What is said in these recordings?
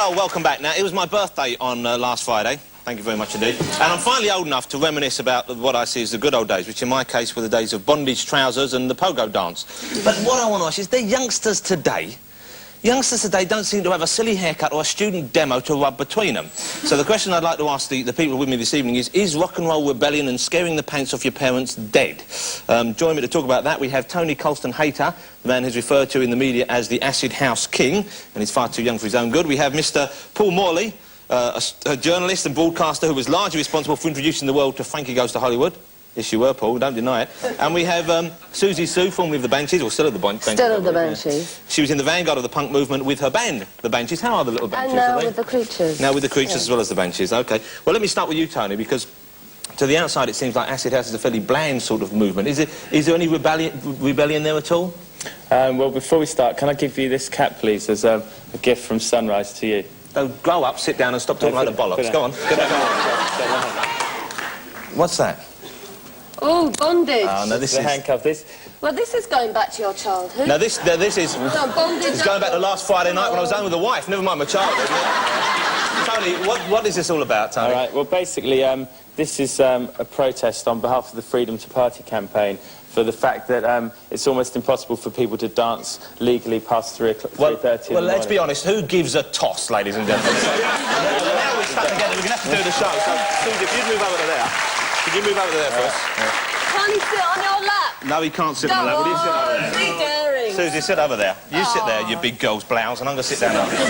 Well, welcome back. Now, it was my birthday on last Friday. Thank you very much indeed. And I'm finally old enough to reminisce about what I see as the good old days, which in my case were the days of bondage trousers and the pogo dance. But what I want to ask is, the youngsters today don't seem to have a silly haircut or a student demo to rub between them. So the question I'd like to ask the people with me this evening is rock and roll rebellion and scaring the pants off your parents dead? Join me to talk about that. We have Tony Colston-Hayter, the man who's referred to in the media as the Acid House King, and he's far too young for his own good. We have Mr. Paul Morley, a journalist and broadcaster who was largely responsible for introducing the world to Frankie Goes to Hollywood. Yes, you were, Paul, don't deny it. And we have Siouxsie, formerly of the Banshees, or still of the Banshees. Still of the Banshees. She was in the vanguard of the punk movement with her band, the Banshees. How are the little Banshees? And now with the Creatures. Now with the Creatures as well as the Banshees, OK. Well, let me start with you, Tony, because to the outside it seems like Acid House is a fairly bland sort of movement. Is there any rebellion there at all? Well, before we start, can I give you this cap, please, as a gift from Sunrise to you? Oh, grow up, sit down and stop talking like the bollocks. Go on. What's that? Oh, bondage. Oh, no, this the is... handcuff. Well, this is going back to your childhood. No, this is... No, bondage... It's going back to last Friday night when I was home with a wife, never mind my childhood. Tony, what is this all about, Tony? All right, well, basically, this is a protest on behalf of the Freedom to Party campaign for the fact that it's almost impossible for people to dance legally past 3:30 Well, let's be honest, who gives a toss, ladies and gentlemen? Now we're stuck together, we're going to have to do the show. So, Susie, if you'd move over to there. Could you move over there first? Can he sit on your lap? No, he can't sit on my lap. Will you sit over there? Be daring. Susie, sit over there. You sit there, you big girl's blouse, and I'm going to sit down over here.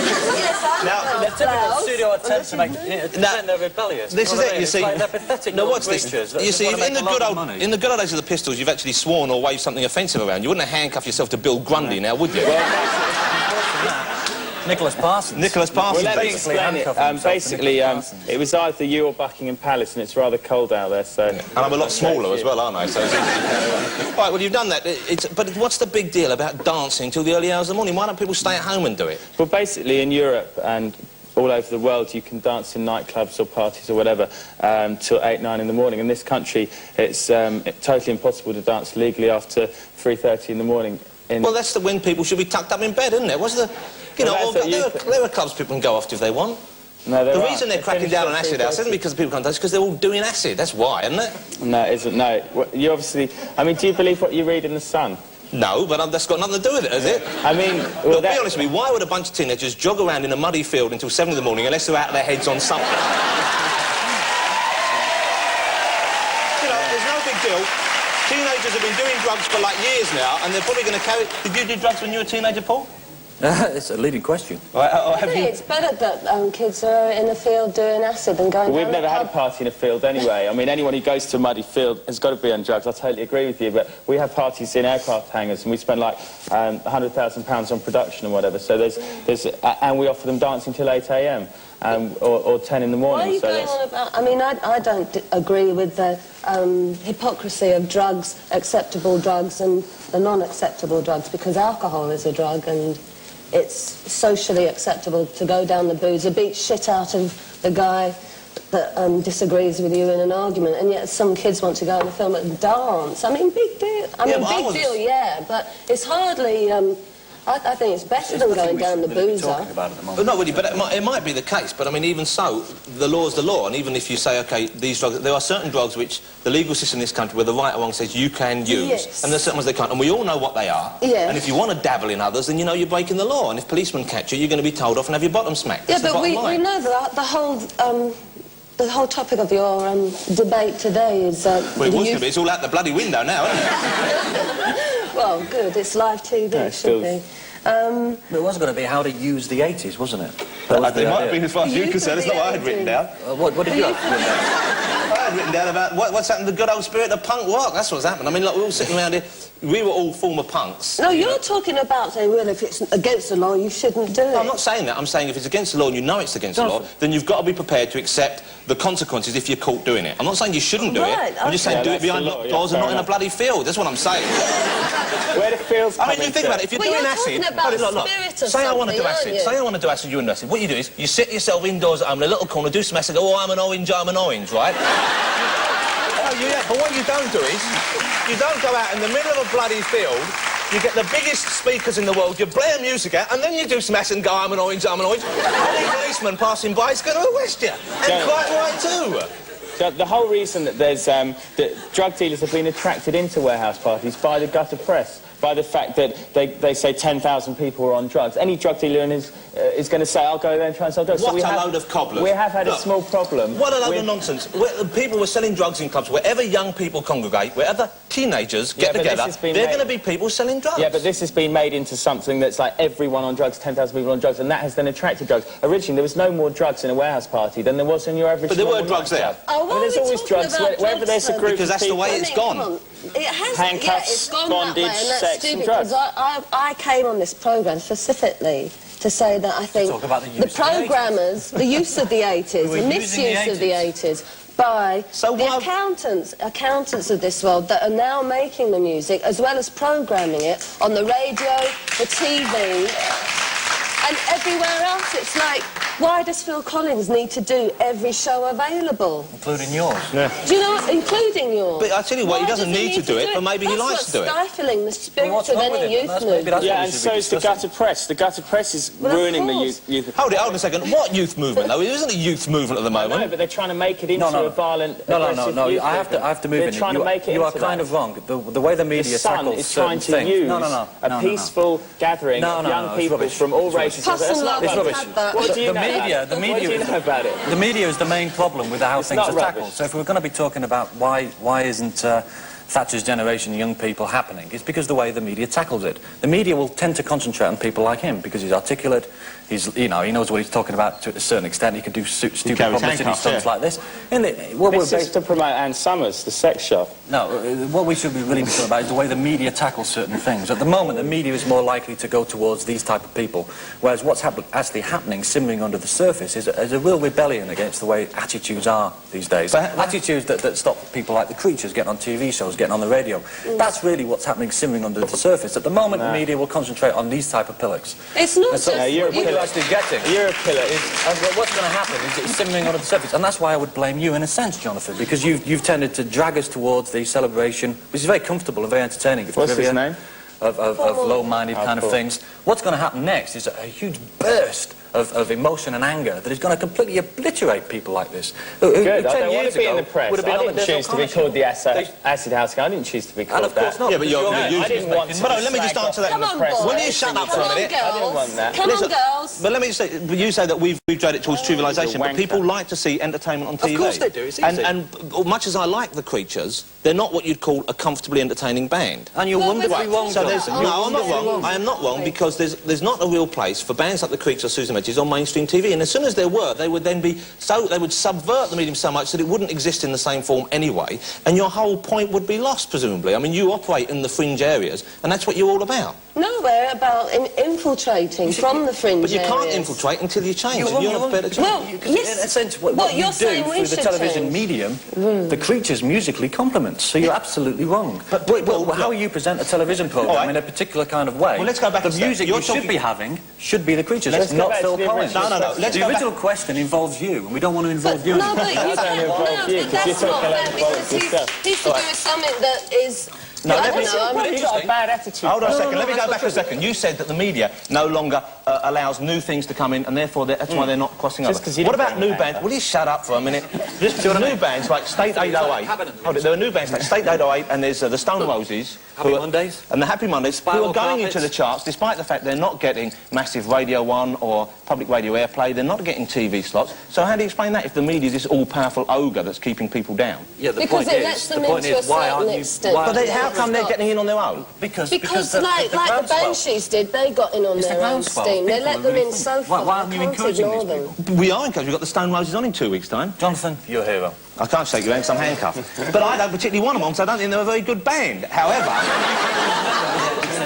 Now, they're typical pseudo attempts to make they're rebellious. This is it, you see. Like they're pathetic. No, what's this? You see, in the good old days of the Pistols, you've actually sworn or waved something offensive around. You wouldn't have handcuffed yourself to Bill Grundy now, would you? Nicholas Parsons. Nicholas Parsons. Well, let me explain it. Basically, it was either you or Buckingham Palace, and it's rather cold out there, so... And I'm a lot smaller as well, aren't I? So right, well, you've done that. But what's the big deal about dancing till the early hours of the morning? Why don't people stay at home and do it? Well, basically, in Europe and all over the world, you can dance in nightclubs or parties or whatever till 8, 9 in the morning. In this country, it's totally impossible to dance legally after 3:30 in the morning. Well, that's when people should be tucked up in bed, isn't it? What's the... You know, there are clubs people can go off to if they want. No, the reason they're cracking down on Acid House isn't because people can't dance, it's because they're all doing acid. That's why, isn't it? No, it isn't. No. You obviously... I mean, do you believe what you read in The Sun? No, but that's got nothing to do with it, has it? I mean... Well, look, be honest with me, why would a bunch of teenagers jog around in a muddy field until 7 in the morning unless they're out of their heads on something? You know, there's no big deal. Teenagers have been doing drugs for, like, years now, and they're probably going to carry... Did you do drugs when you were a teenager, Paul? It's a leading question. I think it's better that kids are in the field doing acid than going We've down never the had a pub. party in a field anyway. I mean, anyone who goes to a muddy field has got to be on drugs. I totally agree with you, but we have parties in aircraft hangars and we spend like £100,000 on production and whatever. So and we offer them dancing till 8 a.m. Or 10 in the morning. Why are you going on about... I mean, I don't agree with the hypocrisy of drugs, acceptable drugs and the non-acceptable drugs, because alcohol is a drug and it's socially acceptable to go down the boozer, beat shit out of the guy that disagrees with you in an argument, and yet some kids want to go on the film and dance. I mean, big deal. I mean, big deal, yeah, but it's hardly... I think it's better than going down the boozer. Well, not really, but it might be the case. But, I mean, even so, the law's the law. And even if you say, OK, these drugs... There are certain drugs which the legal system in this country, where the right or wrong says you can use, yes. And there's certain ones they can't. And we all know what they are. Yeah. And if you want to dabble in others, then you know you're breaking the law. And if policemen catch you, you're going to be told off and have your bottom smacked. Yeah, That's but we know that the whole topic of your debate today is... well, it was to be. It's all out the bloody window now, isn't it? Well, good. It's live TV, no, it should be. It was going to be how to use the 80s, wasn't it? It might have been as far as you're concerned. It's not what I had written down. What did you have? I had written down about what's happened to the good old spirit of punk rock. That's what's happened. I mean, look, we're all sitting around here. We were all former punks. No, you're talking about saying, well, if it's against the law, you shouldn't do it. No, I'm not saying that. I'm saying if it's against the law and you know it's against the law, then you've got to be prepared to accept the consequences if you're caught doing it. I'm not saying you shouldn't do it. I'm just saying do it behind locked doors and not in a bloody field. That's what I'm saying. Where the fields come I mean, you think about it. If you're doing acid... Say I want to do acid. Say I want to do acid, you and acid. What you do is you sit yourself indoors at home in a little corner, do some acid, go, oh, I'm an orange, right? Oh, yeah, but what you don't do is, you don't go out in the middle of a bloody field, you get the biggest speakers in the world, you blare music out, and then you do some acid and go, I'm an orange, and these police policeman passing by is going to arrest you. And quite right too. The whole reason that there's that drug dealers have been attracted into warehouse parties by the gutter press, by the fact that they say 10,000 people are on drugs. Any drug dealer is going to say, I'll go there and try and sell drugs. What a load of cobblers. We have had a small problem. What a load of nonsense. People were selling drugs in clubs. Wherever young people congregate, wherever teenagers get together, they're going to be people selling drugs. Yeah, but this has been made into something that's like everyone on drugs, 10,000 people on drugs, and that has then attracted drugs. Originally, there was no more drugs in a warehouse party than there was in your average... But there were drugs there. Oh, there's always drugs wherever there's a group because that's the way it's gone. It has, handcuffs, yeah, it's gone bondage, that way, and that's sex stupid, and drugs. because I came on this programme specifically to say that I think talk about the use of the programmers, the use of the 80s, the misuse of the 80s by the accountants of this world that are now making the music as well as programming it on the radio, the TV and everywhere else. It's like, why does Phil Collins need to do every show available? Including yours. Yeah. Do you know what? Including yours. But I tell you what, he doesn't need to do it, but maybe he likes to do it. That's stifling the spirit of any youth movement. Yeah, and so is the gutter press. The gutter press is ruining the youth. Hold it, hold a second. What youth movement, though? It isn't a youth movement at the moment. No, but they're trying to make it into a violent, aggressive youth I have to move in. They're trying to make it You are into kind that. of wrong. The way the media The Sun tackles is trying to certain things... use a peaceful gathering of young people from all races. It's rubbish. What do you know The media about it? The media is the main problem with how things are tackled. So if we're going to be talking about why isn't Thatcher's generation young people happening, it's because the way the media tackles it. The media will tend to concentrate on people like him because he's articulate, he knows what he's talking about to a certain extent. He can do stupid publicity stunts like this. This is to promote Ann Summers, the sex shop. No, what we should be really talking about is the way the media tackles certain things. At the moment, the media is more likely to go towards these type of people, whereas what's actually happening, simmering under the surface, is a real rebellion against the way attitudes are these days. Attitudes that stop people like the Creatures getting on TV shows, getting on the radio. That's really what's happening, simmering under the surface. At the moment, the media will concentrate on these type of pillars. It's not just... what you're actually getting... You're a pillar. What's going to happen is it's simmering under the surface, and that's why I would blame you in a sense, Jonathan, because you've tended to drag us towards the celebration, which is very comfortable and very entertaining. What's his name? Of low-minded kind of things. What's going to happen next is a huge burst of emotion and anger that is going to completely obliterate people like this. Good, I don't want to be in the press. I didn't choose to be called the Acid House Guy. I didn't choose to be called that. And of course not. Yeah, but you're I didn't want to. But let me just answer that. Come on, boys. Will you shut up for a minute? I didn't want that. Come on, girls. But let me just say, you say that we've dragged it towards trivialisation, but people like to see entertainment on TV. Of course they do, it's easy. And much as I like the Creatures, they're not what you'd call a comfortably entertaining band. And you're wonderfully wrong, So Jonathan. no, I'm not wrong. I am not wrong because there's not a real place for bands like the Creatures or Susan Medges on mainstream TV. And as soon as there were, they would then be they would subvert the medium so much that it wouldn't exist in the same form anyway, and your whole point would be lost, presumably. I mean, you operate in the fringe areas, and that's what you're all about. No, we're about infiltrating from the fringe But you can't areas. infiltrate until you change, and you're a better change. Well, yes. In a sense, what you you're do saying we through the should television change. medium, the Creatures musically complements. So you're absolutely wrong. But how you present a television programme in a particular kind of way, well, let's go back the a step. music you should be having should be the Creatures. Let's Not go back Phil to the Collins. original. The original question involves you, and we don't want to involve you. No, but you That's only can't. involved No, you, but 'cause you're that's not talking fair about because stuff. he's to do with something that is... No, I let me- don't know, I'm You've got a bad attitude. Hold on a second, no, let me go that's back not a second. You said that the media no longer allows new things to come in, and therefore that's why they're not crossing over. 'cause you What didn't about bring new it bands? back. Will you shut up for a minute? There's new bands like State 808. Hold it, there are new bands like State 808, and there's the Stone Roses. Happy Mondays. And the Happy Mondays, who Spiral are going into Carpets. the charts, despite the fact they're not getting massive Radio 1 or public radio airplay, they're not getting TV slots. So how do you explain that if the media is this all-powerful ogre that's keeping people down? Yeah, the Because point it is, lets them the point into a is, why certain aren't you... extent. why- But how come they're getting in on their own? Because the like the groundswell- Banshees did, they got in on It's the their own groundswell. steam. They People let are them really in funny. so far. Why aren't you can't encouraging ignore these them. people? We are, because we've got the Stone Roses on in 2 weeks' time. Jonathan, you're a hero. I can't shake your hand because I'm handcuffed. But I don't particularly want them on because I don't think they're a very good band. However,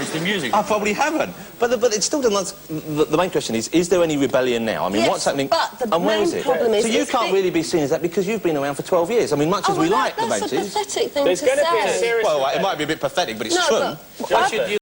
It's the music. I probably haven't. But it still doesn't... The main question is there any rebellion now? I mean, Yes, what's happening? but the and where main is it? problem is so you it's can't big- really be seen as that because you've been around for 12 years. I mean, much as we like the that's a Banshees... pathetic thing There's to going to be a say. serious... Well, it might be a bit pathetic, but it's No, true. but Why should you